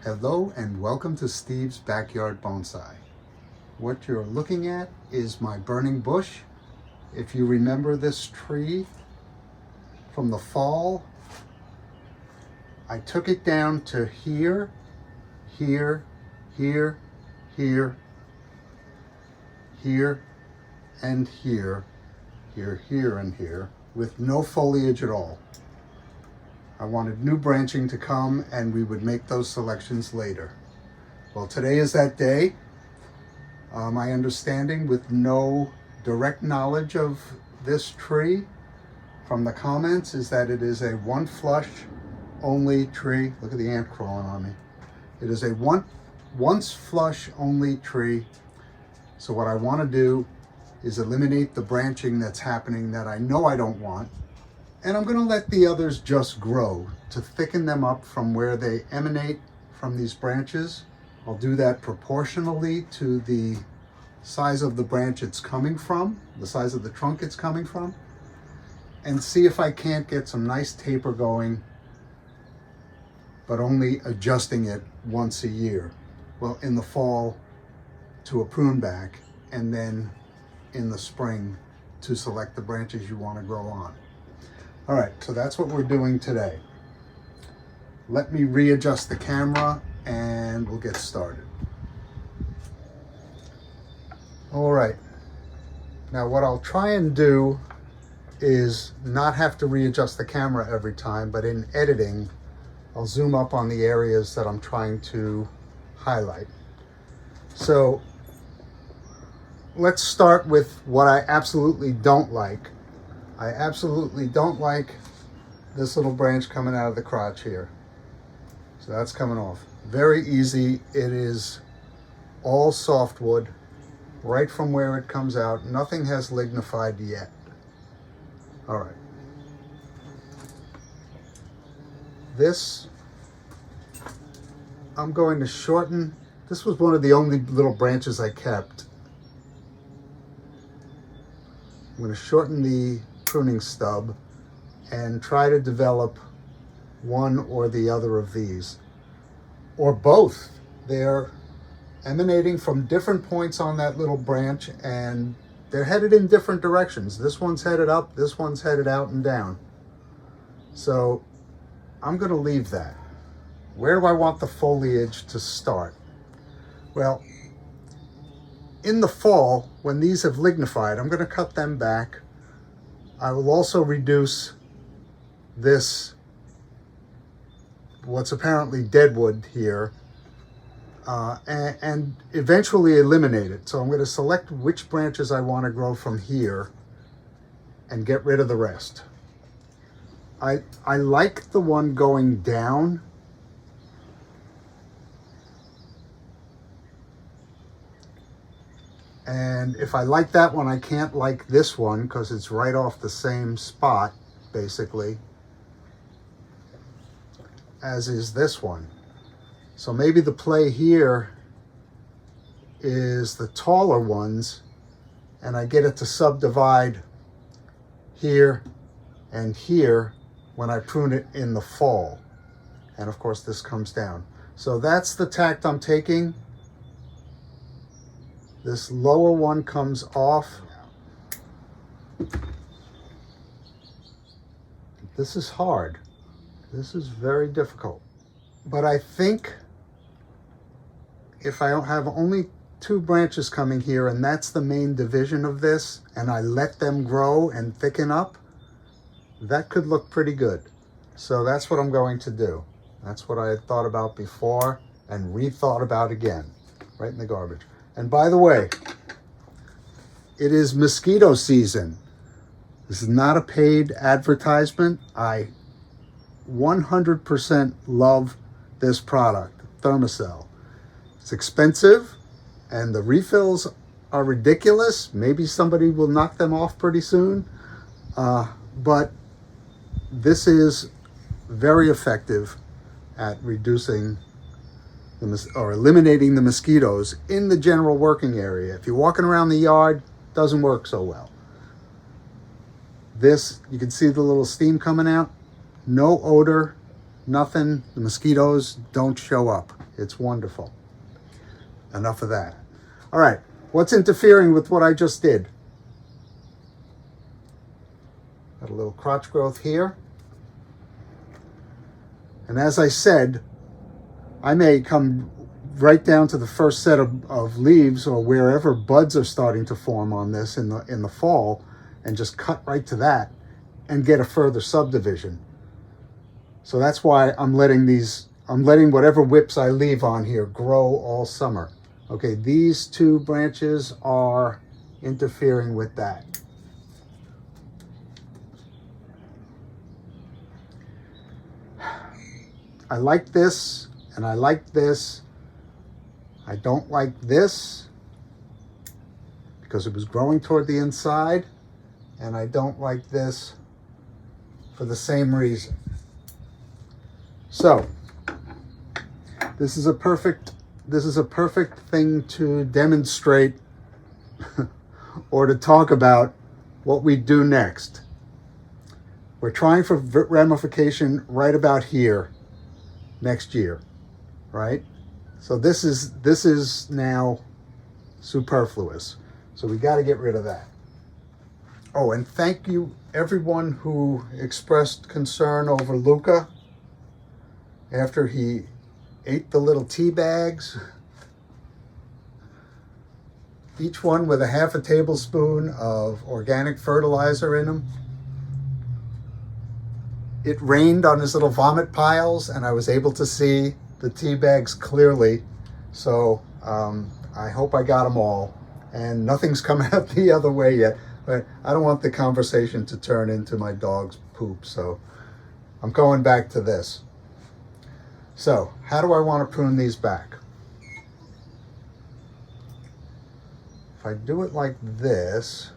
Hello and welcome to Steve's Backyard Bonsai. What you're looking at is my burning bush. If you remember this tree from the fall, I took it down to here, here, here, here, here, and here, here, and here, with no foliage at all. I wanted new branching to come and we would make those selections later. Well, today is that day. My understanding, with no direct knowledge of this tree from the comments, is that it is a one flush only tree. Look at the ant crawling on me. It is a once flush only tree. So what I want to do is eliminate the branching that's happening that I know I don't want. And I'm going to let the others just grow to thicken them up from where they emanate from these branches. I'll do that proportionally to the size of the branch it's coming from, the size of the trunk it's coming from, and see if I can't get some nice taper going, but only adjusting it once a year. Well, in the fall to a prune back, and then in the spring to select the branches you want to grow on. All right, so that's what we're doing today. Let me readjust the camera and we'll get started. All right, now what I'll try and do is not have to readjust the camera every time, but in editing, I'll zoom up on the areas that I'm trying to highlight. So let's start with what I absolutely don't like. I absolutely don't like this little branch coming out of the crotch here. So that's coming off. Very easy. It is all softwood right from where it comes out. Nothing has lignified yet. All right. This, I'm going to shorten. This was one of the only little branches I kept. I'm going to shorten the pruning stub and try to develop one or the other of these, or both. They're emanating from different points on that little branch and they're headed in different directions. This one's headed up, this one's headed out and down. So I'm going to leave that. Where do I want the foliage to start? Well, in the fall, when these have lignified, I'm going to cut them back. I will also reduce this, what's apparently deadwood here, and eventually eliminate it. So I'm going to select which branches I want to grow from here and get rid of the rest. I like the one going down. And if I like that one, I can't like this one because it's right off the same spot, basically, as is this one. So maybe the play here is the taller ones, and I get it to subdivide here and here when I prune it in the fall. And of course, this comes down. So that's the tact I'm taking. This lower one comes off. This is hard. This is very difficult. But I think if I have only two branches coming here and that's the main division of this, and I let them grow and thicken up, that could look pretty good. So that's what I'm going to do. That's what I had thought about before and rethought about again, right in the garbage. And by the way, it is mosquito season. This is not a paid advertisement. I 100% love this product, Thermacell. It's expensive and the refills are ridiculous. Maybe somebody will knock them off pretty soon. But this is very effective at reducing or eliminating the mosquitoes in the general working area. If you're walking around the yard, it doesn't work so well. This, you can see the little steam coming out. No odor, nothing. The mosquitoes don't show up. It's wonderful. Enough of that. All right, what's interfering with what I just did? Got a little crotch growth here. And as I said, I may come right down to the first set of leaves or wherever buds are starting to form on this in the fall and just cut right to that and get a further subdivision. So that's why I'm letting whatever whips I leave on here grow all summer. Okay, these two branches are interfering with that. I like this and I like this. I don't like this because it was growing toward the inside, and I don't like this for the same reason. So this is a perfect thing to demonstrate or to talk about what we do next. We're trying for ramification right about here next year, right? So this is now superfluous. So we got to get rid of that. Oh, and thank you everyone who expressed concern over Luca after he ate the little tea bags, each one with a half a tablespoon of organic fertilizer in them. It rained on his little vomit piles, and I was able to see the tea bags clearly. So I hope I got them all, and nothing's come out the other way yet. But I don't want the conversation to turn into my dog's poop, so I'm going back to this. So how do I want to prune these back? If I do it like this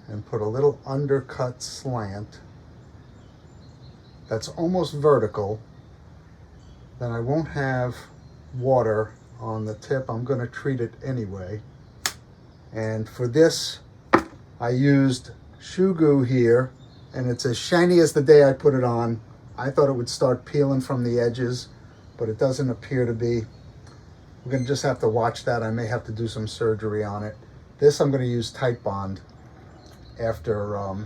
and put a little undercut slant that's almost vertical, then I won't have water on the tip. I'm going to treat it anyway. And for this, I used shoe goo here, and it's as shiny as the day I put it on. I thought it would start peeling from the edges, but it doesn't appear to be. We're going to just have to watch that. I may have to do some surgery on it. This I'm going to use Tight Bond after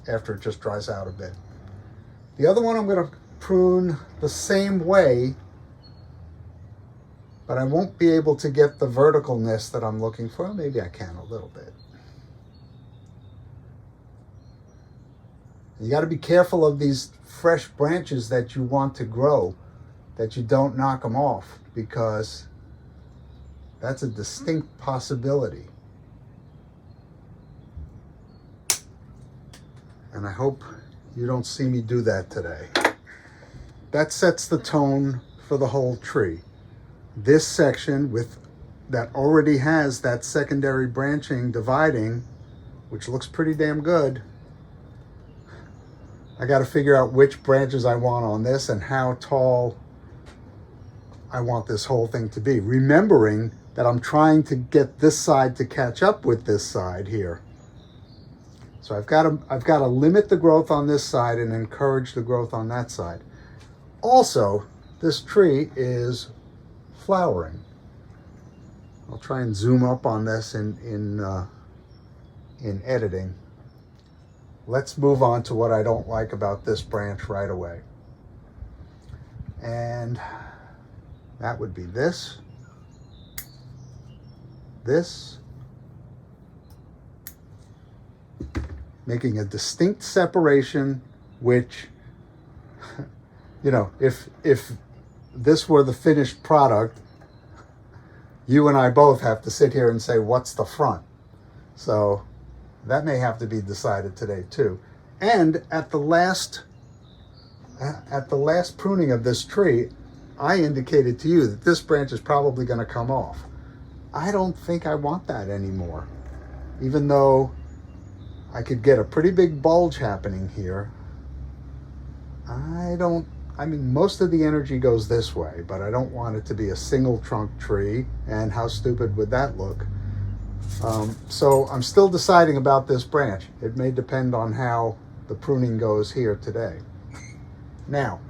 it just dries out a bit. The other one I'm going to prune the same way, but I won't be able to get the verticalness that I'm looking for. Maybe I can a little bit. You got to be careful of these fresh branches that you want to grow, that you don't knock them off, because that's a distinct possibility. And I hope you don't see me do that today. That sets the tone for the whole tree. This section that already has that secondary branching dividing, which looks pretty damn good. I got to figure out which branches I want on this and how tall I want this whole thing to be. Remembering that I'm trying to get this side to catch up with this side here. So I've got to limit the growth on this side and encourage the growth on that side. Also, this tree is flowering. I'll try and zoom up on this in editing. Let's move on to what I don't like about this branch right away. And that would be this, making a distinct separation, which, you know, if this were the finished product, you and I both have to sit here and say, what's the front? So that may have to be decided today too. And at the last pruning of this tree, I indicated to you that this branch is probably going to come off. I don't think I want that anymore. Even though I could get a pretty big bulge happening here, I mean, most of the energy goes this way, but I don't want it to be a single trunk tree, and how stupid would that look? So I'm still deciding about this branch. It may depend on how the pruning goes here today. Now,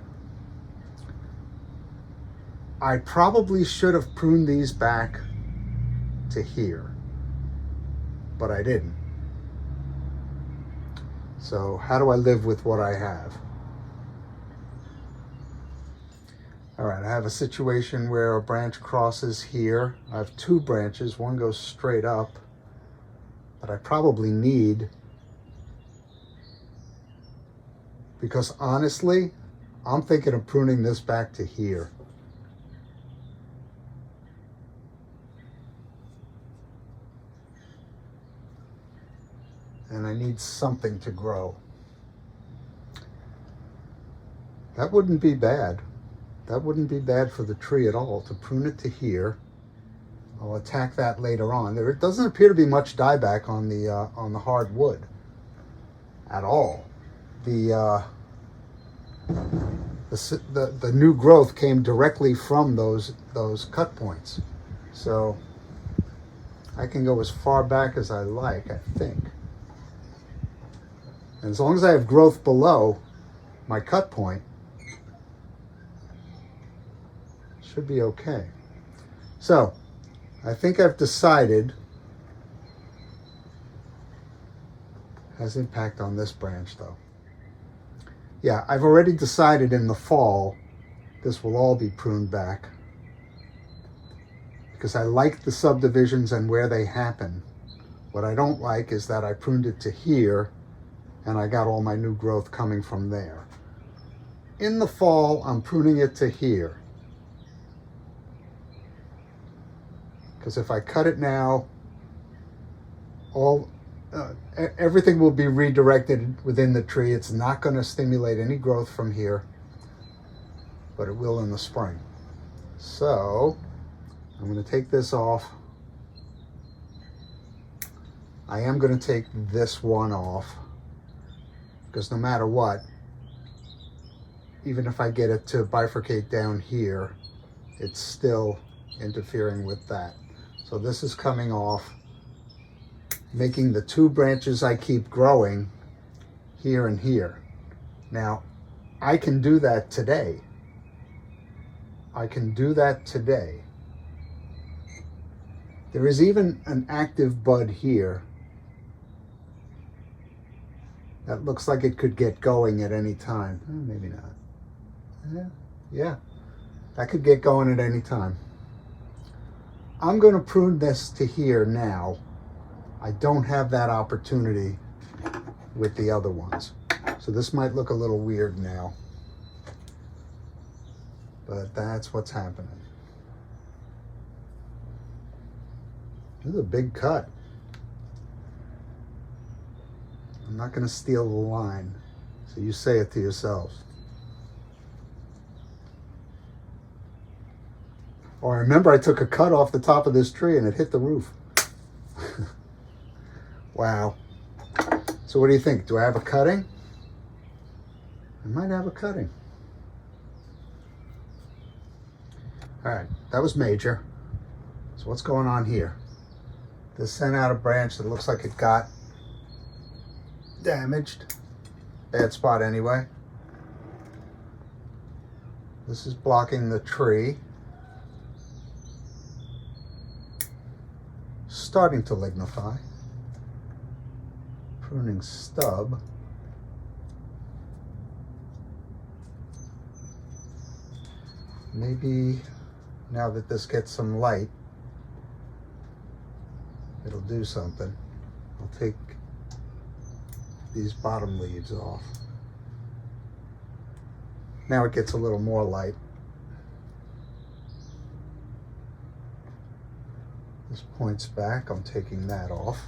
I probably should have pruned these back to here, but I didn't. So how do I live with what I have? All right, I have a situation where a branch crosses here. I have two branches, one goes straight up, but I probably need, because honestly, I'm thinking of pruning this back to here. And I need something to grow. That wouldn't be bad. That wouldn't be bad for the tree at all, to prune it to here. I'll attack that later on. There doesn't appear to be much dieback on the hard wood at all. The new growth came directly from those cut points, so I can go as far back as I like, I think. And as long as I have growth below my cut point, should be okay. So I think I've decided, has impact on this branch though. Yeah, I've already decided in the fall this will all be pruned back, because I like the subdivisions and where they happen. What I don't like is that I pruned it to here and I got all my new growth coming from there. In the fall, I'm pruning it to here, because if I cut it now, everything will be redirected within the tree. It's not going to stimulate any growth from here, but it will in the spring. So I'm going to take this off. I am going to take this one off, because no matter what, even if I get it to bifurcate down here, it's still interfering with that. So this is coming off, making the two branches I keep growing here and here. Now, I can do that today. I can do that today. There is even an active bud here that looks like it could get going at any time. Maybe not. Yeah, that could get going at any time. I'm going to prune this to here now. I don't have that opportunity with the other ones. So this might look a little weird now, but that's what's happening. This is a big cut. I'm not going to steal the line, so you say it to yourselves. Oh, I remember I took a cut off the top of this tree and it hit the roof. Wow. So what do you think? Do I have a cutting? I might have a cutting. All right, that was major. So what's going on here? This sent out a branch that looks like it got damaged. Bad spot anyway. This is blocking the tree. Starting to lignify. Pruning stub. Maybe now that this gets some light, it'll do something. I'll take these bottom leaves off. Now it gets a little more light. This points back, I'm taking that off.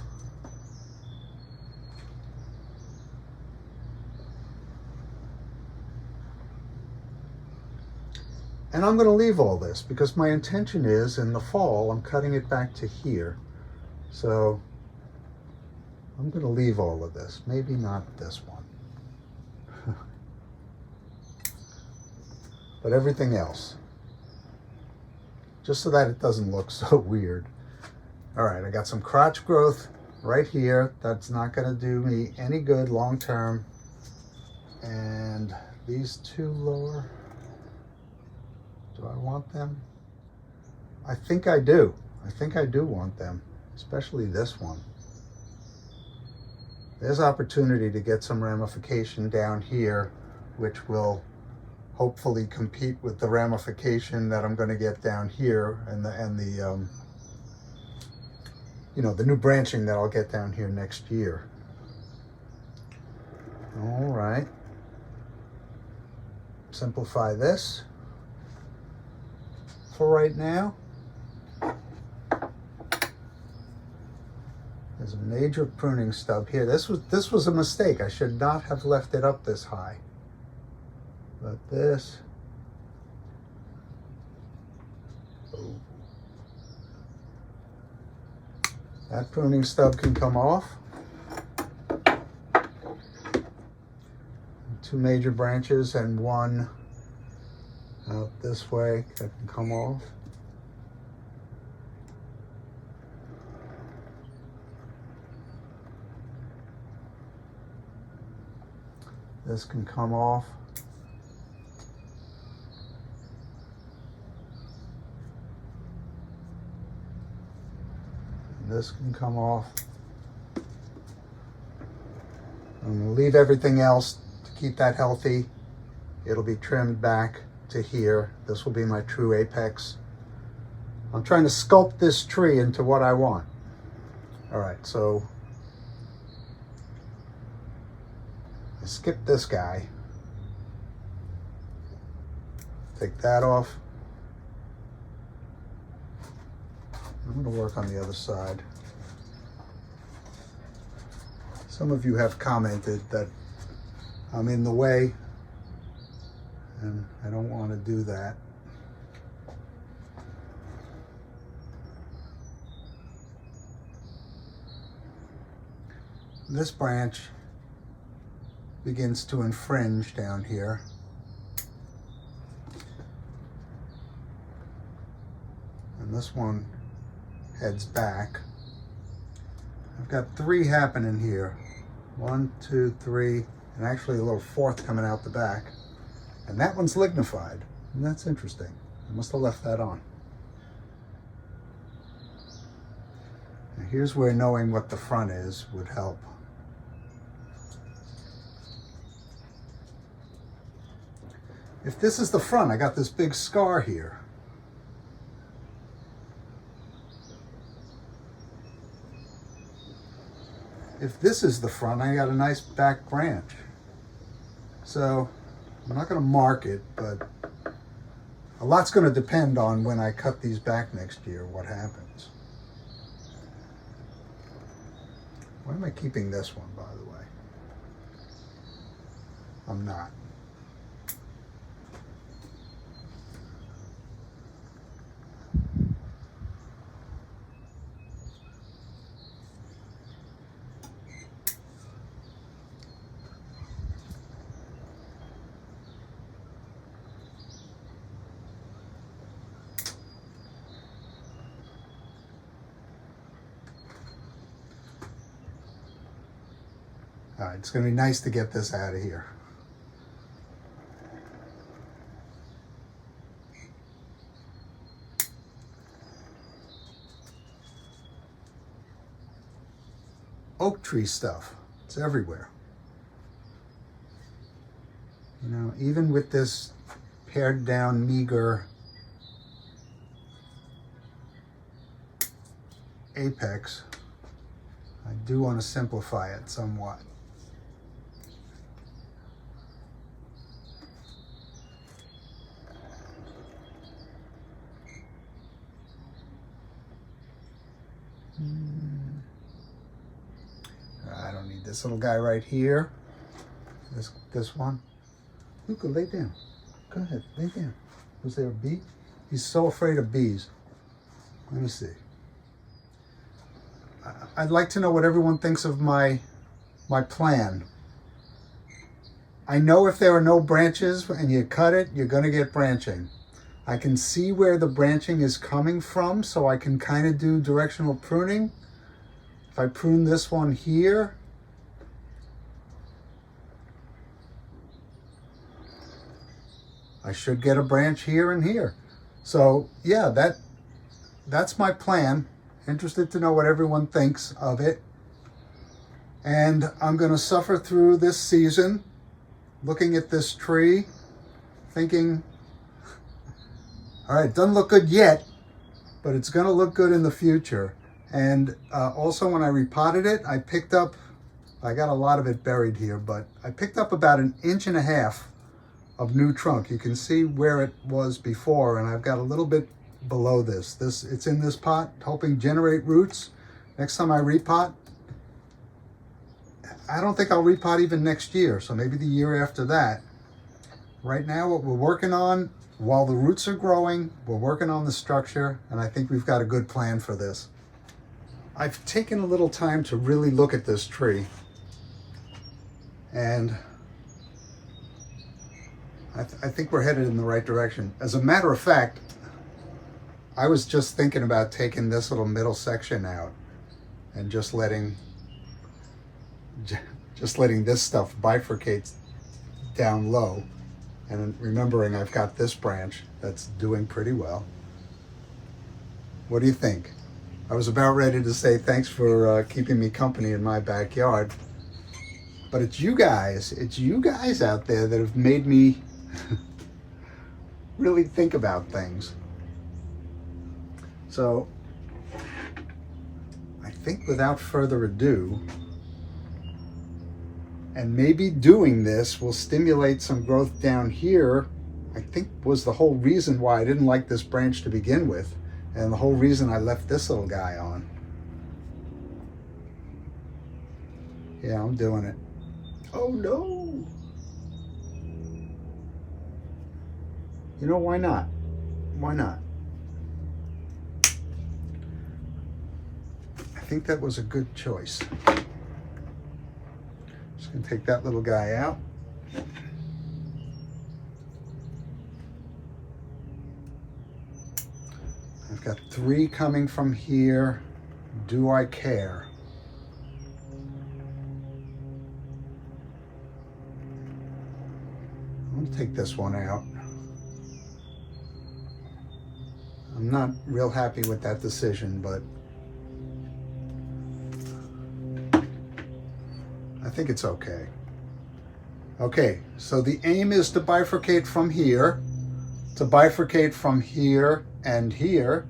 And I'm going to leave all this because my intention is in the fall, I'm cutting it back to here. So I'm going to leave all of this, maybe not this one, but everything else, just so that it doesn't look so weird. All right, I got some crotch growth right here. That's not going to do me any good long term. And these two lower, Do I want them? I think I do. I think I do want them, especially this one. There's opportunity to get some ramification down here, which will hopefully compete with the ramification that I'm going to get down here, and the you know, the new branching that I'll get down here next year. All right. Simplify this for right now. There's a major pruning stub here. This was a mistake. I should not have left it up this high. But this, oh, that pruning stub can come off. Two major branches and one out this way that can come off. This can come off. And this can come off. I'm going to leave everything else to keep that healthy. It'll be trimmed back to here. This will be my true apex. I'm trying to sculpt this tree into what I want. All right, so I skipped this guy. Take that off. I'm going to work on the other side. Some of you have commented that I'm in the way, and I don't want to do that. This branch begins to infringe down here. And this one heads back. I've got three happening here. 1, 2, 3, and actually a little fourth coming out the back. And that one's lignified, and that's interesting. I must have left that on. Now here's where knowing what the front is would help. If this is the front, I got this big scar here. If this is the front, I got a nice back branch. So I'm not going to mark it, but a lot's going to depend on when I cut these back next year, what happens. Why am I keeping this one, by the way? I'm not. All right, it's going to be nice to get this out of here. Oak tree stuff, it's everywhere. You know, even with this pared down, meager apex, I do want to simplify it somewhat. I don't need this little guy right here. This one. Luca, lay down. Go ahead, lay down. Was there a bee? He's so afraid of bees. Let me see. I'd like to know what everyone thinks of my plan. I know if there are no branches and you cut it, you're going to get branching. I can see where the branching is coming from, so I can kind of do directional pruning. If I prune this one here, I should get a branch here and here. So yeah, that's my plan. Interested to know what everyone thinks of it. And I'm going to suffer through this season looking at this tree, thinking, all right, it doesn't look good yet, but it's going to look good in the future. And also when I repotted it, I got a lot of it buried here, but I picked up about 1.5 inches of new trunk. You can see where it was before, and I've got a little bit below this. It's in this pot, helping generate roots. Next time I repot, I don't think I'll repot even next year, so maybe the year after that. Right now, what we're working on, while the roots are growing, we're working on the structure, and I think we've got a good plan for this. I've taken a little time to really look at this tree, and I think we're headed in the right direction. As a matter of fact, I was just thinking about taking this little middle section out and just letting this stuff bifurcate down low, and remembering I've got this branch that's doing pretty well. What do you think? I was about ready to say thanks for keeping me company in my backyard, but it's you guys out there that have made me really think about things. So I think without further ado, and maybe doing this will stimulate some growth down here, I think was the whole reason why I didn't like this branch to begin with, and the whole reason I left this little guy on. Yeah, I'm doing it. Oh no! You know, why not? Why not? I think that was a good choice. Just gonna take that little guy out. I've got 3 coming from here. Do I care? I'm gonna take this one out. I'm not real happy with that decision, but I think it's okay. Okay, so the aim is to bifurcate from here, to bifurcate from here and here,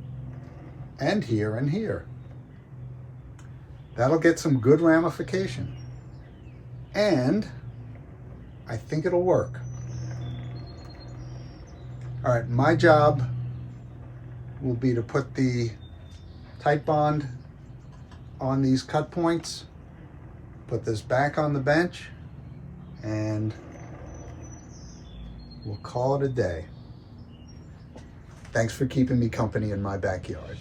and here and here. That'll get some good ramification. And I think it'll work. All right, my job will be to put the tight bond on these cut points, put this back on the bench, and we'll call it a day. Thanks for keeping me company in my backyard.